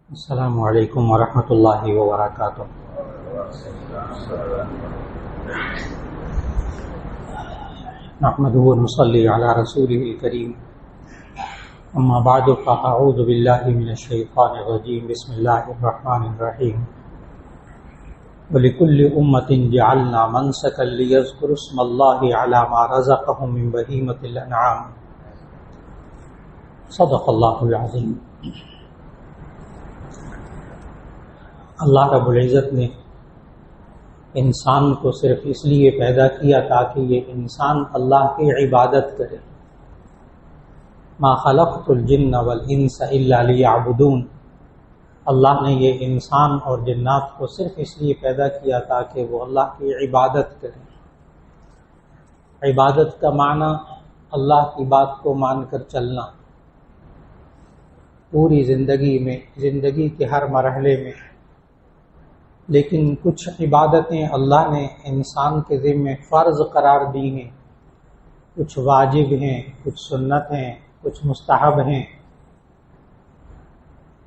السلام علیکم ورحمۃ اللہ وبرکاتہ۔ نحمده ونصلي على رسوله الكريم، اما بعد فاعوذ باللہ من الشیطان الرجیم، بسم اللہ الرحمن الرحیم۔ وَلِكُلِّ أُمَّةٍ جَعَلْنَا مَنسَكًا لِيَذْكُرُوا اسْمَ اللَّهِ عَلَى مَا رَزَقَهُم مِّن بَهِيمَةِ الْأَنْعَامِ۔ صدق اللہ العظیم۔ اللہ رب العزت نے انسان کو صرف اس لیے پیدا کیا تاکہ یہ انسان اللہ کی عبادت کرے۔ ما خلقت الجن والانس الا لیعبدون۔ اللہ نے یہ انسان اور جنات کو صرف اس لیے پیدا کیا تاکہ وہ اللہ کی عبادت کرے۔ عبادت کا معنی اللہ کی بات کو مان کر چلنا، پوری زندگی میں، زندگی کے ہر مرحلے میں۔ لیکن کچھ عبادتیں اللہ نے انسان کے ذمہ فرض قرار دی ہیں، کچھ واجب ہیں، کچھ سنت ہیں، کچھ مستحب ہیں،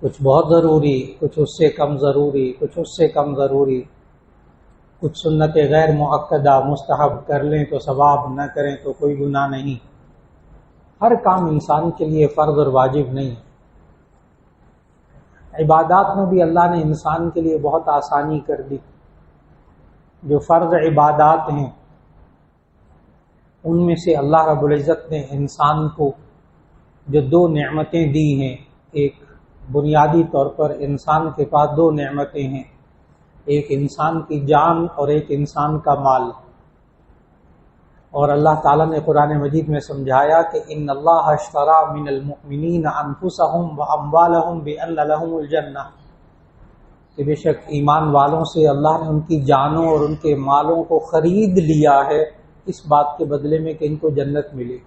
کچھ بہت ضروری، کچھ اس سے کم ضروری، کچھ اس سے کم ضروری، کچھ سنت غیر مؤکدہ، مستحب کر لیں تو ثواب، نہ کریں تو کوئی گناہ نہیں۔ ہر کام انسان کے لیے فرض اور واجب نہیں۔ عبادات میں بھی اللہ نے انسان کے لیے بہت آسانی کر دی۔ جو فرض عبادات ہیں ان میں سے اللہ رب العزت نے انسان کو جو دو نعمتیں دی ہیں، ایک بنیادی طور پر انسان کے پاس دو نعمتیں ہیں، ایک انسان کی جان اور ایک انسان کا مال۔ اور اللہ تعالیٰ نے قرآن مجید میں سمجھایا کہ ان اللہ اشتری من المؤمنین انفسهم واموالهم بان لهم الجنہ، کہ بے شک ایمان والوں سے اللہ نے ان کی جانوں اور ان کے مالوں کو خرید لیا ہے اس بات کے بدلے میں کہ ان کو جنت ملے گی۔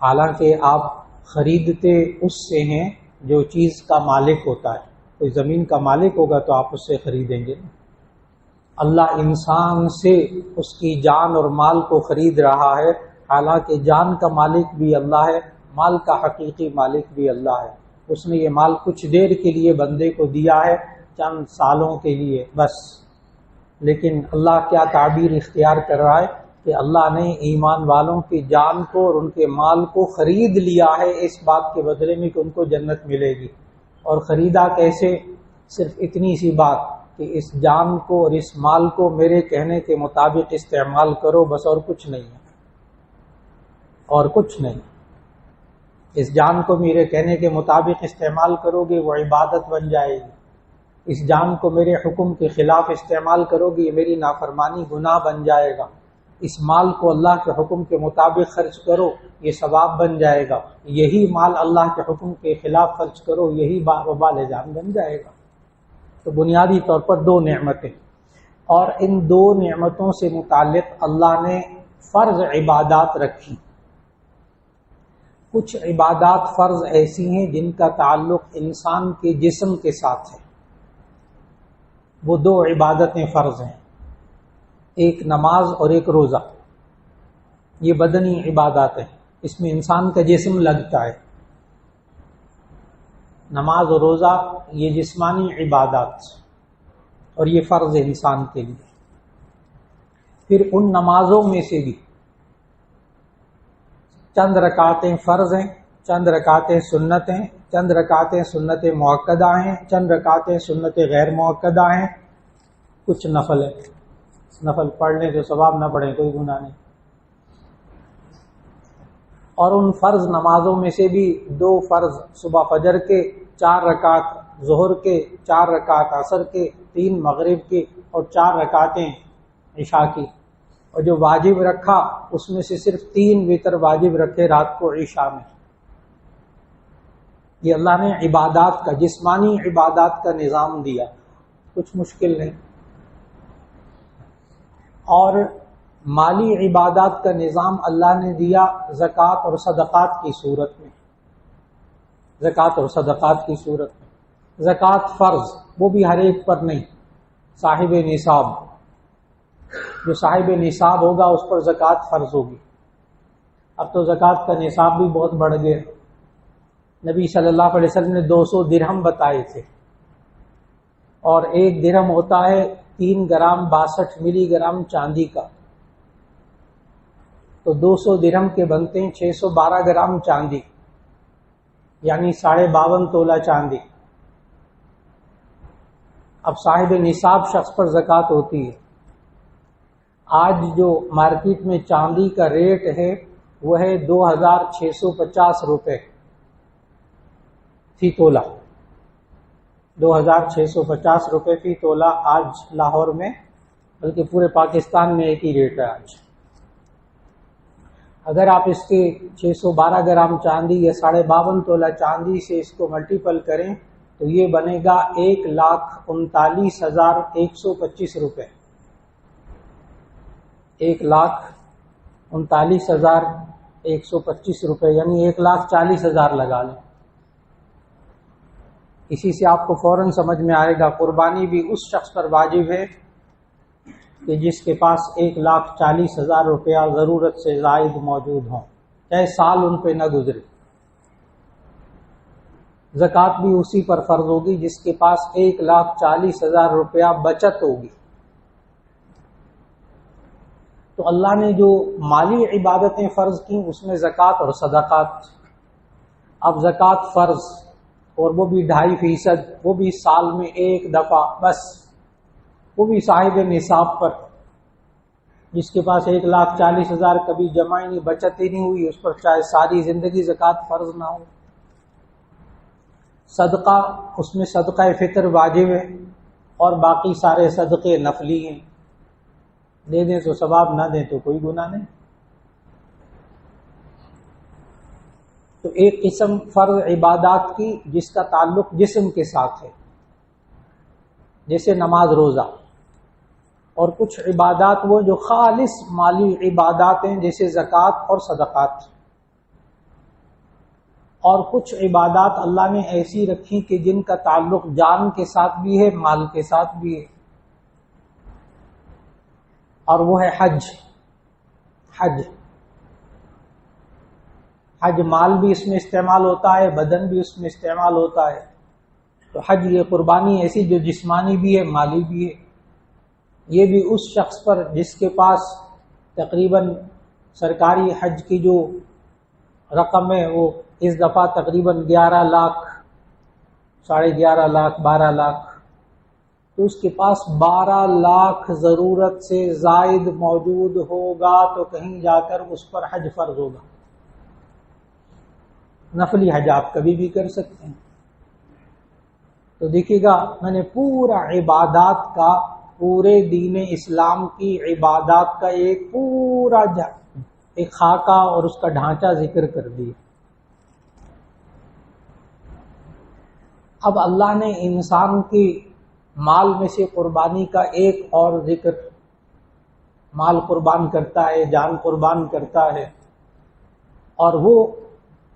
حالانکہ آپ خریدتے اس سے ہیں جو چیز کا مالک ہوتا ہے۔ کوئی زمین کا مالک ہوگا تو آپ اس سے خریدیں گے۔ اللہ انسان سے اس کی جان اور مال کو خرید رہا ہے، حالانکہ جان کا مالک بھی اللہ ہے، مال کا حقیقی مالک بھی اللہ ہے۔ اس نے یہ مال کچھ دیر کے لیے بندے کو دیا ہے، چند سالوں کے لیے بس۔ لیکن اللہ کیا تعبیر اختیار کر رہا ہے کہ اللہ نے ایمان والوں کی جان کو اور ان کے مال کو خرید لیا ہے اس بات کے بدلے میں کہ ان کو جنت ملے گی۔ اور خریدا کیسے؟ صرف اتنی سی بات کہ اس جان کو اور اس مال کو میرے کہنے کے مطابق استعمال کرو، بس، اور کچھ نہیں ہے، اور کچھ نہیں۔ اس جان کو میرے کہنے کے مطابق استعمال کرو گے وہ عبادت بن جائے گی۔ اس جان کو میرے حکم کے خلاف استعمال کرو گے یہ میری نافرمانی، گناہ بن جائے گا۔ اس مال کو اللہ کے حکم کے مطابق خرچ کرو یہ ثواب بن جائے گا۔ یہی مال اللہ کے حکم کے خلاف خرچ کرو یہی وبال جان بن جائے گا۔ تو بنیادی طور پر دو نعمتیں، اور ان دو نعمتوں سے متعلق اللہ نے فرض عبادات رکھی۔ کچھ عبادات فرض ایسی ہیں جن کا تعلق انسان کے جسم کے ساتھ ہے، وہ دو عبادتیں فرض ہیں، ایک نماز اور ایک روزہ۔ یہ بدنی عبادات ہیں، اس میں انسان کا جسم لگتا ہے۔ نماز اور روزہ یہ جسمانی عبادات، اور یہ فرض ہے انسان کے لیے۔ پھر ان نمازوں میں سے بھی چند رکعتیں فرض ہیں، چند رکعتیں سنت ہیں، چند رکعتیں سنت مؤکدہ ہیں، چند رکعتیں سنت غیر مؤکدہ ہیں، کچھ نفل ہیں۔ نفل پڑھ لیں تو ثواب، نہ پڑھیں کوئی گناہ نہیں۔ اور ان فرض نمازوں میں سے بھی دو فرض صبح فجر کے، 4 رکعت ظہر کے، 4 رکعت عصر کے، 3 مغرب کے، اور 4 رکعتیں عشاء کی۔ اور جو واجب رکھا اس میں سے صرف 3 وتر واجب رکھے رات کو عشاء میں۔ یہ اللہ نے عبادات کا، جسمانی عبادات کا نظام دیا، کچھ مشکل نہیں۔ اور مالی عبادات کا نظام اللہ نے دیا زکوٰۃ اور صدقات کی صورت میں، زکوٰۃ اور صدقات کی صورت میں۔ زکوٰۃ فرض، وہ بھی ہر ایک پر نہیں، صاحب نصاب، جو صاحب نصاب ہوگا اس پر زکوٰۃ فرض ہوگی۔ اب تو زکوٰۃ کا نصاب بھی بہت بڑھ گیا، نبی صلی اللہ علیہ وسلم نے 200 درہم بتائے تھے، اور 1 درہم ہوتا ہے 3 گرام 62 ملی گرام چاندی کا، تو 200 درہم کے بنتے ہیں 612 گرام چاندی، یعنی 52.5 تولہ چاندی۔ اب صاحب نصاب شخص پر زکوٰۃ ہوتی ہے۔ آج جو مارکیٹ میں چاندی کا ریٹ ہے وہ ہے 2650 روپے فی تولہ، 2650 روپے فی تولہ آج لاہور میں، بلکہ پورے پاکستان میں ایک ہی ریٹ ہے آج۔ اگر آپ اس کے 612 گرام چاندی یا 52.5 تولہ چاندی سے اس کو ملٹیپل کریں تو یہ بنے گا 1,39,125 روپے، 1,39,125 روپے، یعنی 1,40,000 لگا لیں۔ اسی سے آپ کو فوراً سمجھ میں آئے گا قربانی بھی اس شخص پر واجب ہے کہ جس کے پاس 1,40,000 روپیہ ضرورت سے زائد موجود ہوں، چاہے سال ان پہ نہ گزرے۔ زکوٰۃ بھی اسی پر فرض ہوگی جس کے پاس 1,40,000 روپیہ بچت ہوگی۔ تو اللہ نے جو مالی عبادتیں فرض کیں اس میں زکوٰۃ اور صدقات۔ اب زکوٰۃ فرض، اور وہ بھی 2.5%، وہ بھی سال میں 1 دفعہ بس، وہ بھی صاحب نصاب پر، جس کے پاس 1,40,000 کبھی جمع ہی نہیں، بچت ہی نہیں ہوئی، اس پر چاہے ساری زندگی زکوٰۃ فرض نہ ہو۔ صدقہ، اس میں صدقہ فطر واجب ہے، اور باقی سارے صدقے نفلی ہیں، دے دیں تو ثواب، نہ دیں تو کوئی گناہ نہیں۔ تو ایک قسم فرض عبادات کی جس کا تعلق جسم کے ساتھ ہے، جیسے نماز روزہ، اور کچھ عبادات وہ جو خالص مالی عبادات ہیں جیسے زکوٰۃ اور صدقات، اور کچھ عبادات اللہ نے ایسی رکھی کہ جن کا تعلق جان کے ساتھ بھی ہے، مال کے ساتھ بھی ہے، اور وہ ہے حج۔ حج مال بھی اس میں استعمال ہوتا ہے، بدن بھی اس میں استعمال ہوتا ہے۔ تو حج یہ قربانی ایسی جو جسمانی بھی ہے، مالی بھی ہے۔ یہ بھی اس شخص پر جس کے پاس تقریباً سرکاری حج کی جو رقم ہے وہ اس دفعہ تقریباً 11 لاکھ، 11.5 لاکھ، 12 لاکھ، تو اس کے پاس 12 لاکھ ضرورت سے زائد موجود ہوگا تو کہیں جا کر اس پر حج فرض ہوگا۔ نفلی حج آپ کبھی بھی کر سکتے ہیں۔ تو دیکھیے گا میں نے پورا عبادات کا، پورے دین اسلام کی عبادات کا ایک پورا ایک خاکہ اور اس کا ڈھانچہ ذکر کر دیا۔ اب اللہ نے انسان کی مال میں سے قربانی کا ایک اور ذکر، مال قربان کرتا ہے، جان قربان کرتا ہے، اور وہ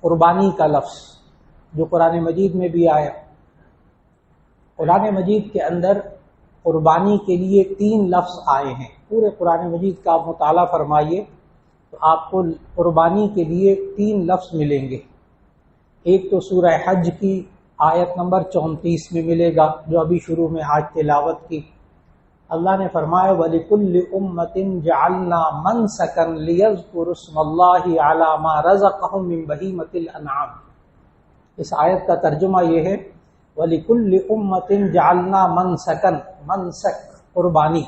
قربانی کا لفظ جو قرآن مجید میں بھی آیا۔ قرآن مجید کے اندر قربانی کے لیے 3 لفظ آئے ہیں۔ پورے قرآن مجید کا آپ مطالعہ فرمائیے تو آپ کو قربانی کے لیے 3 لفظ ملیں گے۔ ایک تو سورہ حج کی آیت نمبر 34 میں ملے گا جو ابھی شروع میں آج تلاوت کی۔ اللہ نے فرمایا وَلِكُلِّ أُمَّةٍ جَعَلْنَا مَنْسَكًا لِيَذْكُرُوا اسْمَ اللَّهِ عَلَى مَا رَزَقَهُم مِّن بَهِيمَةِ الْأَنْعَامِ۔ اس آیت کا ترجمہ یہ ہے وَلِكُلِّ أُمَّةٍ جَعَلْنَا مَنْسَكًا، منسک قربانی،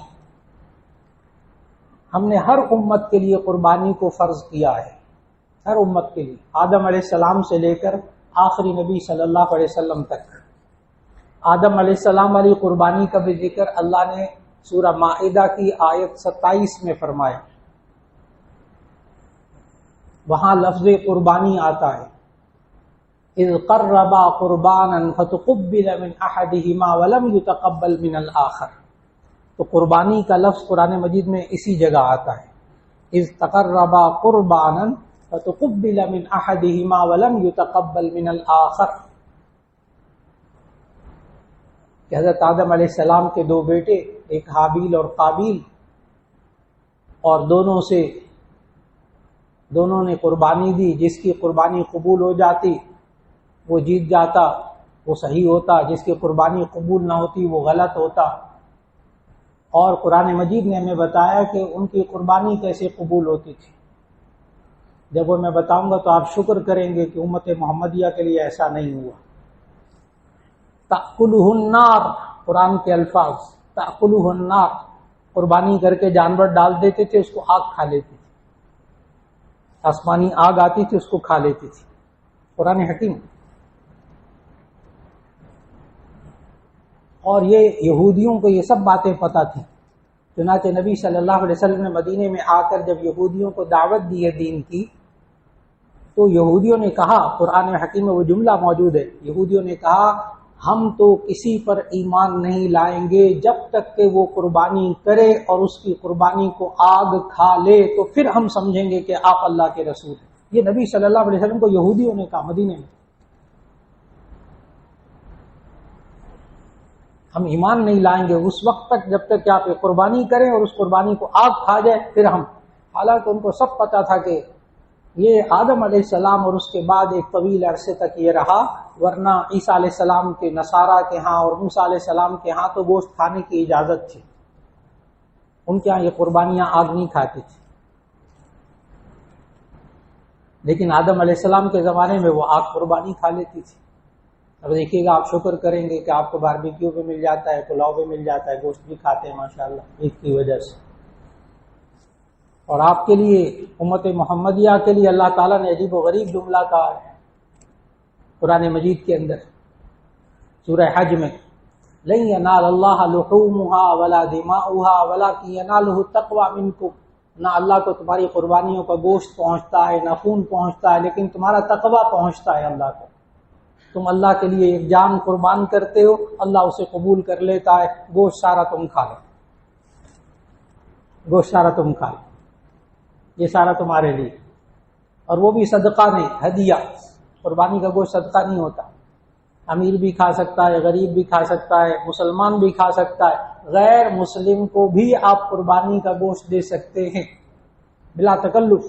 ہم نے ہر امت کے لیے قربانی کو فرض کیا ہے، ہر امت کے لیے، آدم علیہ السلام سے لے کر آخری نبی صلی اللہ علیہ وسلم تک۔ آدم علیہ السلام والی قربانی کا بھی ذکر اللہ نے سورہ مائدہ کی آیت 27 میں فرمایا، وہاں لفظ قربانی آتا ہے اذ قربا قربانا فتقبل من احدهما ولم يتقبل من الاخر۔ تو قربانی کا لفظ قرآن مجید میں اسی جگہ آتا ہے اذ تقربا قربانا فتقبل من احدهما ولم يتقبل من الاخر، کہ حضرت آدم علیہ السلام کے 2 بیٹے، ایک حابیل اور قابیل، اور دونوں نے قربانی دی، جس کی قربانی قبول ہو جاتی وہ جیت جاتا وہ صحیح ہوتا، جس کی قربانی قبول نہ ہوتی وہ غلط ہوتا۔ اور قرآن مجید نے ہمیں بتایا کہ ان کی قربانی کیسے قبول ہوتی تھی۔ جب وہ میں بتاؤں گا تو آپ شکر کریں گے کہ امت محمدیہ کے لیے ایسا نہیں ہوا۔ تأکلہ النار، قرآن کے الفاظ، تأکلہ النار، قربانی کر کے جانور ڈال دیتے تھے، اس کو آگ کھا لیتی تھی، آسمانی آگ آتی تھی اس کو کھا لیتی تھی۔ قرآن حکیم۔ اور یہ یہودیوں کو یہ سب باتیں پتہ تھیں، چنانچہ نبی صلی اللہ علیہ وسلم نے مدینے میں آ کر جب یہودیوں کو دعوت دی ہے دین کی، تو یہودیوں نے کہا، قرآن حکیم میں وہ جملہ موجود ہے، یہودیوں نے کہا ہم تو کسی پر ایمان نہیں لائیں گے جب تک کہ وہ قربانی کرے اور اس کی قربانی کو آگ کھا لے، تو پھر ہم سمجھیں گے کہ آپ اللہ کے رسول ہیں۔ یہ نبی صلی اللہ علیہ وسلم کو یہودیوں نے کہا مدینے میں، ہم ایمان نہیں لائیں گے اس وقت تک جب تک کہ آپ یہ قربانی کریں اور اس قربانی کو آگ کھا جائے پھر ہم۔ حالانکہ ان کو سب پتا تھا کہ یہ آدم علیہ السلام اور اس کے بعد ایک طویل عرصے تک یہ رہا، ورنہ عیسیٰ علیہ السلام کے نصارہ کے ہاں اور موسیٰ علیہ السلام کے ہاں تو گوشت کھانے کی اجازت تھی، ان کے ہاں یہ قربانیاں آگ نہیں کھاتی تھی، لیکن آدم علیہ السلام کے زمانے میں وہ آگ قربانی کھا لیتی تھی۔ اب دیکھیے گا آپ شکر کریں گے کہ آپ کو باربیکیو بھی مل جاتا ہے، پلاؤ بھی مل جاتا ہے، گوشت بھی کھاتے ہیں ماشاءاللہ عید کی وجہ سے۔ اور آپ کے لیے امت محمدیہ کے لیے اللہ تعالیٰ نے عجیب و غریب جملہ کہا ہے قرآن مجید کے اندر، سورہ حج میں، لن ینال اللہ لحومها ولا دماؤها ولکن ینالہ التقوی منکم، نہ اللہ کو تمہاری قربانیوں کا گوشت پہنچتا ہے نہ خون پہنچتا ہے، لیکن تمہارا تقوی پہنچتا ہے اللہ کو۔ تم اللہ کے لیے ایک جان قربان کرتے ہو، اللہ اسے قبول کر لیتا ہے، گوشت سارا تم کھا لو، گوشت سارا تم کھا لو، یہ سارا تمہارے لیے، اور وہ بھی صدقہ نہیں، ہدیہ۔ قربانی کا گوشت صدقہ نہیں ہوتا، امیر بھی کھا سکتا ہے، غریب بھی کھا سکتا ہے، مسلمان بھی کھا سکتا ہے، غیر مسلم کو بھی آپ قربانی کا گوشت دے سکتے ہیں بلا تکلف،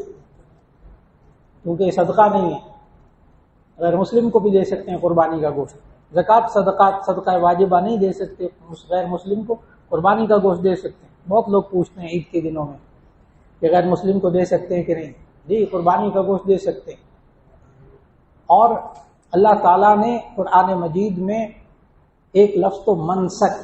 کیونکہ یہ صدقہ نہیں ہے، غیر مسلم کو بھی دے سکتے ہیں قربانی کا گوشت۔ زکوٰۃ صدقہ واجبہ نہیں دے سکتے، غیر مسلم کو قربانی کا گوشت دے سکتے ہیں۔ بہت لوگ پوچھتے ہیں عید کے دنوں میں کہ غیر مسلم کو دے سکتے ہیں کہ نہیں، جی قربانی کا گوشت دے سکتے ہیں۔ اور اللہ تعالیٰ نے قرآن مجید میں ایک لفظ تو منسک،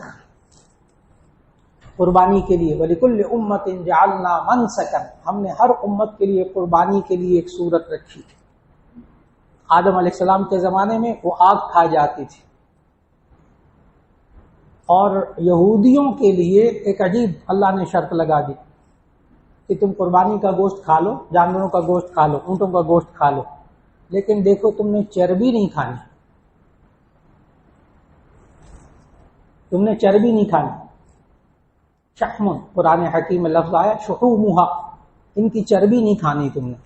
قربانی کے لیے، وَلِكُلِّ أُمَّةٍ جَعَلْنَا مَنسَكًا، ہم نے ہر امت کے لیے قربانی کے لیے ایک صورت رکھی تھی۔ آدم علیہ السلام کے زمانے میں وہ آگ کھائی جاتی تھی، اور یہودیوں کے لیے ایک عجیب اللہ نے شرط لگا دی کہ تم قربانی کا گوشت کھا لو، جانوروں کا گوشت کھا لو، اونٹوں کا گوشت کھا لو، لیکن دیکھو تم نے چربی نہیں کھانی، تم نے چربی نہیں کھانی۔ شحم، قرآن حکیم میں لفظ آیا شحومھا، ان کی چربی نہیں کھانی تم نے۔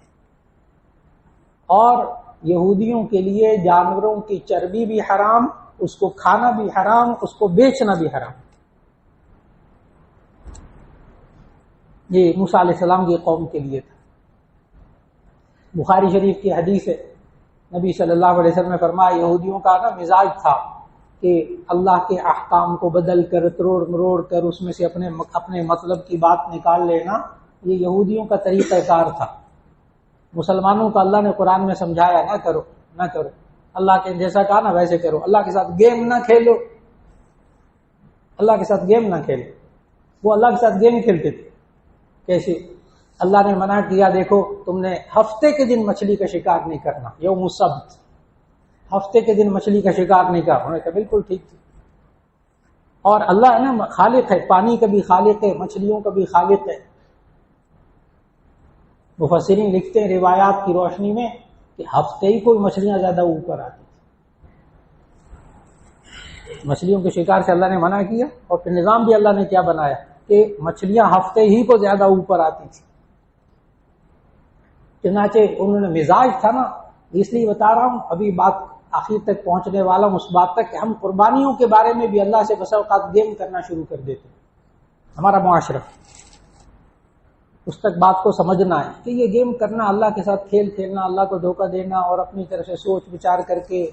اور یہودیوں کے لیے جانوروں کی چربی بھی حرام، اس کو کھانا بھی حرام، اس کو بیچنا بھی حرام۔ یہ موسیٰ علیہ السلام کی قوم کے لیے تھا۔ بخاری شریف کی حدیث ہے، نبی صلی اللہ علیہ وسلم نے فرمایا یہودیوں کا نا مزاج تھا کہ اللہ کے احکام کو بدل کر تروڑ مروڑ کر اس میں سے اپنے مطلب کی بات نکال لینا، یہ یہودیوں کا طریقہ کار تھا۔ مسلمانوں کا اللہ نے قرآن میں سمجھایا نہ کرو، نہ کرو، اللہ کے جیسا کہا نا ویسے کرو، اللہ کے ساتھ گیم نہ کھیلو، اللہ کے ساتھ گیم نہ کھیلو۔ وہ اللہ کے ساتھ گیم کھیلتے تھے، کیسے؟ اللہ نے منع کیا، دیکھو تم نے ہفتے کے دن مچھلی کا شکار نہیں کرنا، یوم السبت، ہفتے کے دن مچھلی کا شکار نہیں کرنا۔ انہوں نے کہا بالکل ٹھیک تھی۔ اور اللہ ہے نا خالق ہے، پانی کا بھی خالق ہے، مچھلیوں کا بھی خالق ہے۔ مفسرین لکھتے ہیں روایات کی روشنی میں کہ ہفتے ہی کوئی مچھلیاں زیادہ اوپر آتی تھی، مچھلیوں کے شکار سے اللہ نے منع کیا، اور پھر نظام بھی اللہ نے کیا بنایا کہ مچھلیاں ہفتے ہی کو زیادہ اوپر آتی تھی۔ چنانچہ انہوں نے مزاج تھا نا، اس لیے بتا رہا ہوں، ابھی بات آخر تک پہنچنے والا ہوں، اس بات تک کہ ہم قربانیوں کے بارے میں بھی اللہ سے بس اوقات گیم کرنا شروع کر دیتے ہیں۔ ہمارا معاشرہ اس تک بات کو سمجھنا ہے کہ یہ گیم کرنا، اللہ کے ساتھ کھیل کھیلنا، اللہ کو دھوکہ دینا اور اپنی طرف سے سوچ بچار کر کے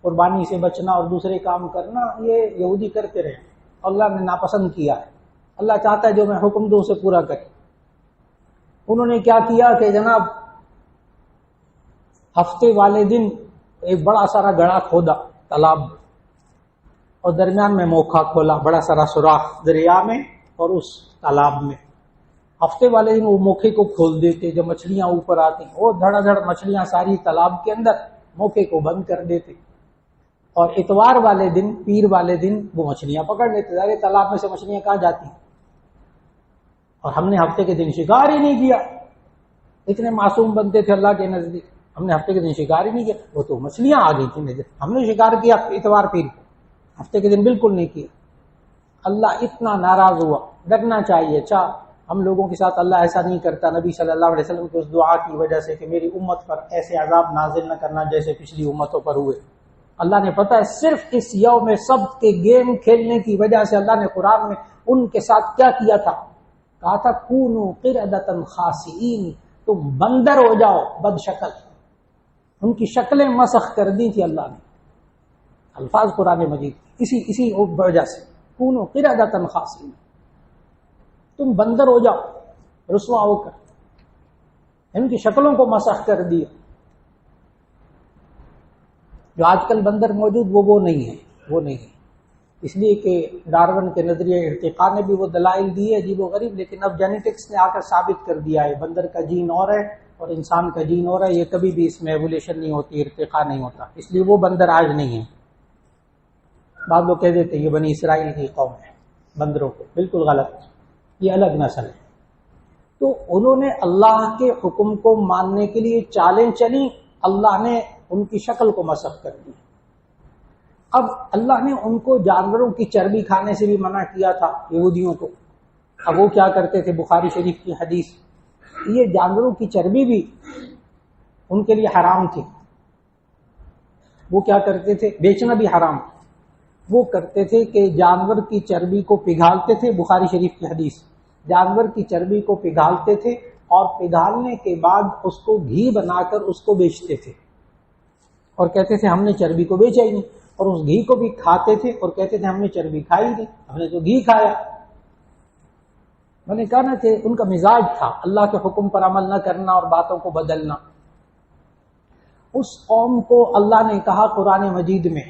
قربانی سے بچنا اور دوسرے کام کرنا یہ یہودی کرتے رہے، اللہ نے ناپسند کیا ہے۔ اللہ چاہتا ہے جو میں حکم دوں اسے پورا کرے۔ انہوں نے کیا کیا کہ جناب ہفتے والے دن ایک بڑا سارا گڑھا کھودا تالاب اور درمیان میں موقع کھولا، بڑا سارا سوراخ دریا میں اور اس تالاب میں۔ ہفتے والے دن وہ موقع کو کھول دیتے، جب مچھلیاں اوپر آتی وہ دھڑا دھڑ مچھلیاں ساری تالاب کے اندر، موقع کو بند کر دیتے، اور اتوار والے دن پیر والے دن وہ مچھلیاں پکڑ لیتے۔ ظاہر تالاب میں سے مچھلیاں کہاں جاتی ہیں؟ اور ہم نے ہفتے کے دن شکار ہی نہیں کیا، اتنے معصوم بنتے تھے اللہ کے نزدیک، ہم نے ہفتے کے دن شکار ہی نہیں کیا، وہ تو مچھلیاں آ گئی تھی نظر، ہم نے شکار کیا اتوار پیر کو، ہفتے کے دن بالکل نہیں کیا۔ اللہ اتنا ناراض ہوا۔ ڈرنا چاہیے، اچھا ہم لوگوں کے ساتھ اللہ ایسا نہیں کرتا، نبی صلی اللہ علیہ وسلم کی اس دعا کی وجہ سے کہ میری امت پر ایسے عذاب نازل نہ کرنا جیسے پچھلی امتوں پر ہوئے۔ اللہ نے پتہ ہے صرف اس یوم سبت کے گیم کھیلنے کی وجہ سے اللہ نے قرآن میں ان کے ساتھ کیا کیا تھا؟ کہا تھا کونوا قردۃ خاسئین، تم بندر ہو جاؤ بد شکل۔ ان کی شکلیں مسخ کر دی تھی اللہ نے، الفاظ قرآن مجید اسی وجہ سے، کونوا قردۃ خاسئین، تم بندر ہو جاؤ رسوا ہو کر، ان کی شکلوں کو مسخ کر دیا۔ جو آج کل بندر موجود وہ نہیں ہے، وہ نہیں ہے، اس لیے کہ ڈارون کے نظریے ارتقاء نے بھی وہ دلائل دیے عجیب و غریب، لیکن اب جینیٹکس نے آ کر ثابت کر دیا ہے بندر کا جین اور ہے اور انسان کا جین اور ہے، یہ کبھی بھی اس میں ایوولیشن نہیں ہوتی، ارتقاء نہیں ہوتا، اس لیے وہ بندر آج نہیں ہے۔ بعض لوگ کہہ دیتے یہ بنی اسرائیل کی قوم ہے بندروں کو، بالکل غلط، یہ الگ نسل ہے۔ تو انہوں نے اللہ کے حکم کو ماننے کے لیے چالیں چلی، اللہ نے ان کی شکل کو مسخ کر دی۔ اب اللہ نے ان کو جانوروں کی چربی کھانے سے بھی منع کیا تھا یہودیوں کو۔ اب وہ کیا کرتے تھے؟ بخاری شریف کی حدیث، یہ جانوروں کی چربی بھی ان کے لیے حرام تھی۔ وہ کیا کرتے تھے؟ بیچنا بھی حرام تھا۔ وہ کرتے تھے کہ جانور کی چربی کو پگھالتے تھے، بخاری شریف کی حدیث، جانور کی چربی کو پگھالتے تھے اور پگھالنے کے بعد اس کو گھی بنا کر اس کو بیچتے تھے، اور کہتے تھے ہم نے چربی کو بیچا ہی نہیں، اور اس گھی کو بھی کھاتے تھے اور کہتے تھے ہم نے چربی کھائی نہیں، ہم نے تو گھی کھایا۔ میں نے کہا نا کہ ان کا مزاج تھا اللہ کے حکم پر عمل نہ کرنا اور باتوں کو بدلنا۔ اس قوم کو اللہ نے کہا قرآن مجید میں،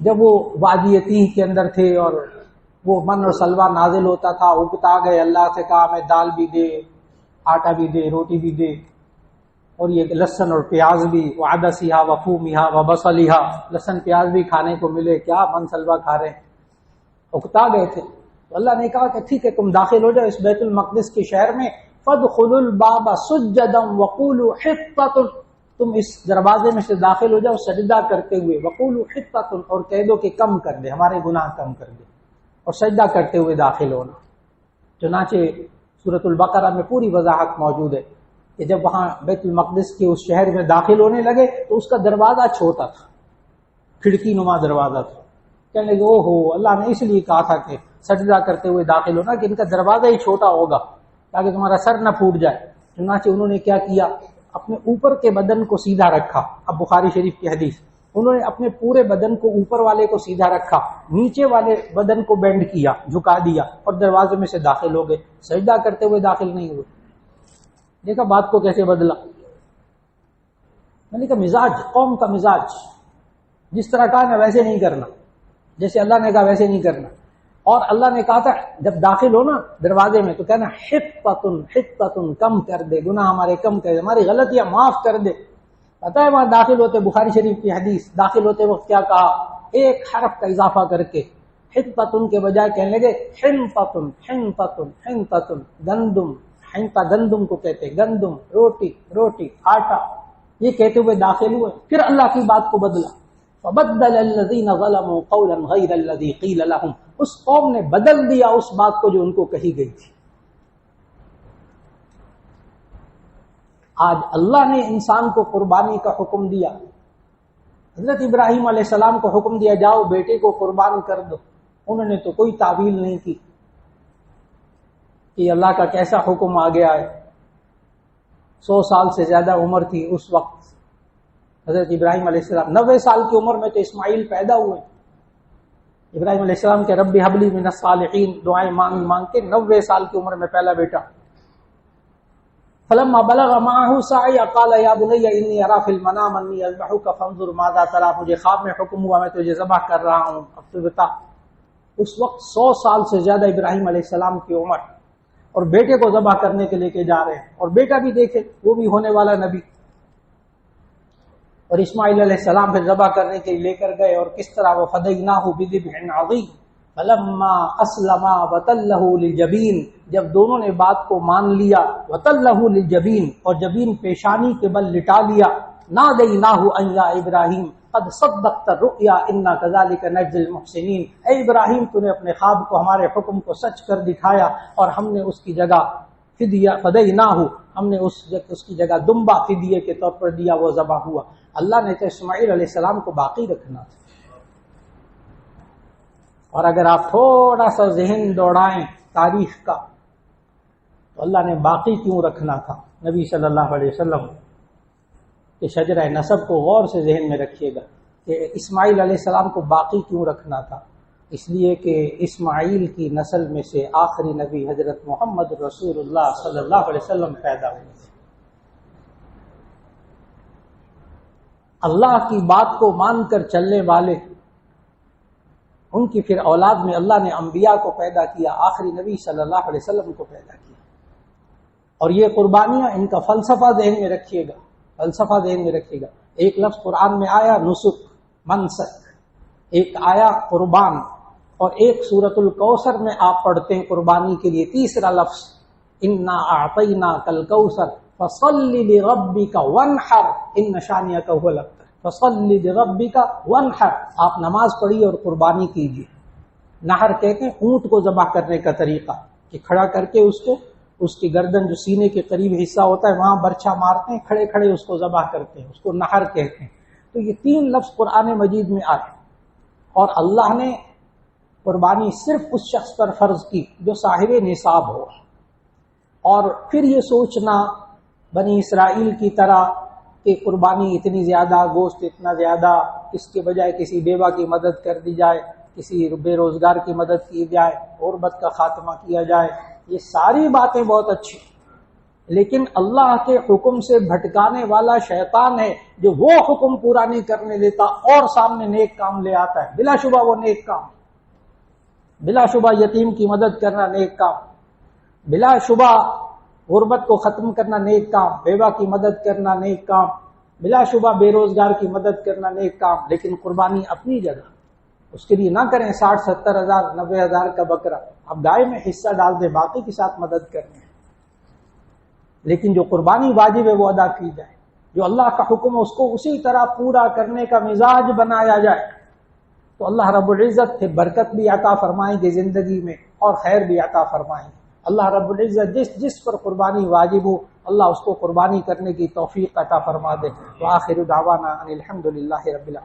جب وہ وادی تیہ کے اندر تھے اور وہ من اور سلوہ نازل ہوتا تھا، اگتا گئے، اللہ سے کہا ہمیں دال بھی دے، آٹا بھی دے، روٹی بھی دے، اور یہ لہسن اور پیاز بھی، وعدسیہا وفومہا وبصلہا، لہسن پیاز بھی کھانے کو ملے، کیا من سلوہ کھا رہے ہیں، اکتا گئے تھے۔ تو اللہ نے کہا کہ ٹھیک ہے تم داخل ہو جاؤ اس بیت المقدس کے شہر میں، فادخلوا الباب سجدا وقولوا حطۃ، تم اس دروازے میں سے داخل ہو جاؤ سجدہ کرتے ہوئے، وقولوا حطۃ، اور کہہ دو کہ کم کر دے، ہمارے گناہ کم کر دے، اور سجدہ کرتے ہوئے داخل ہونا۔ چنانچہ سورۃ البقرہ میں پوری وضاحت موجود ہے کہ جب وہاں بیت المقدس کے اس شہر میں داخل ہونے لگے تو اس کا دروازہ چھوٹا تھا، کھڑکی نما دروازہ تھا۔ کہنے لگے او ہو، اللہ نے اس لیے کہا تھا کہ سجدہ کرتے ہوئے داخل ہونا کہ ان کا دروازہ ہی چھوٹا ہوگا تاکہ تمہارا سر نہ پھوٹ جائے۔ چنانچہ انہوں نے کیا کیا؟ اپنے اوپر کے بدن کو سیدھا رکھا۔ اب بخاری شریف کی حدیث، انہوں نے اپنے پورے بدن کو اوپر والے کو سیدھا رکھا، نیچے والے بدن کو بینڈ کیا، جھکا دیا، اور دروازے میں سے داخل ہو گئے، سجدہ کرتے ہوئے داخل نہیں ہوئے۔ دیکھا بات کو کیسے بدلا۔ میں نے کہا مزاج، قوم کا مزاج، جس طرح کہا نا ویسے نہیں کرنا، جیسے اللہ نے کہا ویسے نہیں کرنا۔ اور اللہ نے کہا تھا جب داخل ہو نا دروازے میں تو کہنا حطۃ حطۃ، کم کر دے، گناہ ہمارے کم کر دے، ہماری غلطیاں معاف کر دے۔ پتہ ہے وہاں داخل ہوتے، بخاری شریف کی حدیث، داخل ہوتے وقت کیا کہا؟ ایک حرف کا اضافہ کر کے حطۃ کے بجائے کہنے لگے حنطۃ حنطۃ حنطۃ، گندم، حنطہ گندم کو کہتے، گندم، روٹی، روٹی، آٹا، یہ کہتے ہوئے داخل ہوئے۔ پھر اللہ کی بات کو بدلا، فبدل الذین ظلموا قولا غیر الذی قیل لهم، اس قوم نے بدل دیا اس بات کو جو ان کو کہی گئی تھی۔ آج اللہ نے انسان کو قربانی کا حکم دیا، حضرت ابراہیم علیہ السلام کو حکم دیا جاؤ بیٹے کو قربان کر دو، انہوں نے تو کوئی تعویل نہیں کی کہ اللہ کا کیسا حکم آ گیا ہے۔ 100 سال سے زیادہ عمر تھی اس وقت، حضرت ابراہیم علیہ السلام 90 سال کی عمر میں تو اسماعیل پیدا ہوئے. ابراہیم علیہ السلام کے رب حب لی من الصالحین دعائیں مانگ مانگ کے 90 سال کی عمر میں پہلا بیٹا. فلما بلغ معه السعي قال يا بني اني ارى في المنام اني اذبحك فانظر ماذا ترى. مجھے خواب میں حکم ہوا میں تجھے ذبح کر رہا ہوں، اب تو بتا. اس وقت 100 سال سے زیادہ ابراہیم علیہ السلام کی عمر، اور بیٹے کو ذبح کرنے کے لے کے جا رہے ہیں، اور بیٹا بھی دیکھے وہ بھی ہونے والا نبی. اور اسماعیل علیہ السلام پھر ذبح کرنے کے لے کر گئے، اور کس طرح وہ فدیناہ بذبح عظیم فلما اسلما وتلہ للجبین، جب دونوں نے بات کو مان لیا، وتلہ للجبین، اور جبین پیشانی کے بل لٹا لیا، نادیناہ ان یا ابراہیم قد صدقت الرؤیا انا کذالک نجزی المحسنین. اے ابراہیم تو نے اپنے خواب کو، ہمارے حکم کو سچ کر دکھایا، اور ہم نے اس کی جگہ فدیہ فدیناہ، ہم نے اس کی جگہ دمبا فدیے کے طور پر دیا، وہ ذبح ہوا. اللہ نے تو اسماعیل علیہ السلام کو باقی رکھنا تھا. اور اگر آپ تھوڑا سا ذہن دوڑائیں تاریخ کا، تو اللہ نے باقی کیوں رکھنا تھا نبی صلی اللہ علیہ وسلم کہ شجرہ نسب کو غور سے ذہن میں رکھیے گا کہ اسماعیل علیہ السلام کو باقی کیوں رکھنا تھا. اس لیے کہ اسماعیل کی نسل میں سے آخری نبی حضرت محمد رسول اللہ صلی اللہ علیہ وسلم پیدا ہوئے تھے. اللہ کی بات کو مان کر چلنے والے، ان کی پھر اولاد میں اللہ نے انبیاء کو پیدا کیا، آخری نبی صلی اللہ علیہ وسلم کو پیدا کیا. اور یہ قربانیاں، ان کا فلسفہ ذہن میں رکھیے گا، فلسفہ ذہن میں رکھیے گا. ایک لفظ قرآن میں آیا نسک، منسک، ایک آیا قربان، اور ایک سورۃ الکوثر میں آپ پڑھتے ہیں قربانی کے لیے تیسرا لفظ انا اعطیناک الکوثر فصل لربک وانحر ان شانئک هو الابتر. فصل لربک وانحر، آپ نماز پڑھیے اور قربانی کیجیے. نحر کہتے ہیں اونٹ کو ذبح کرنے کا طریقہ، کہ کھڑا کر کے اس کی گردن جو سینے کے قریب حصہ ہوتا ہے وہاں برچھا مارتے ہیں، کھڑے کھڑے اس کو ذبح کرتے ہیں، اس کو نحر کہتے ہیں. تو یہ 3 لفظ قرآن مجید میں آئے. اور اللہ نے قربانی صرف اس شخص پر فرض کی جو صاحب نصاب ہو. اور پھر یہ سوچنا بنی اسرائیل کی طرح کہ قربانی اتنی زیادہ، گوشت اتنا زیادہ، اس کے بجائے کسی بیوہ کی مدد کر دی جائے، کسی بے روزگار کی مدد کی جائے، غربت کا خاتمہ کیا جائے، یہ ساری باتیں بہت اچھی، لیکن اللہ کے حکم سے بھٹکانے والا شیطان ہے جو وہ حکم پورا نہیں کرنے دیتا اور سامنے نیک کام لے آتا ہے. بلا شبہ وہ نیک کام، بلا شبہ یتیم کی مدد کرنا نیک کام، بلا شبہ غربت کو ختم کرنا نیک کام، بیوہ کی مدد کرنا نیک کام، بلا شبہ بے روزگار کی مدد کرنا نیک کام. لیکن قربانی اپنی جگہ، اس کے لیے نہ کریں 60-70 ہزار 90 ہزار کا بکرا، اب گائے میں حصہ ڈال دیں، باقی کے ساتھ مدد کریں. لیکن جو قربانی واجب ہے وہ ادا کی جائے، جو اللہ کا حکم ہے اس کو اسی طرح پورا کرنے کا مزاج بنایا جائے، تو اللہ رب العزت پھر برکت بھی عطا فرمائیں گے زندگی میں اور خیر بھی عطا فرمائیں گے. اللہ رب العزت جس پر قربانی واجب ہو اللہ اس کو قربانی کرنے کی توفیق عطا فرما دے. وآخر دعوانا ان الحمد للہ رب العالمین.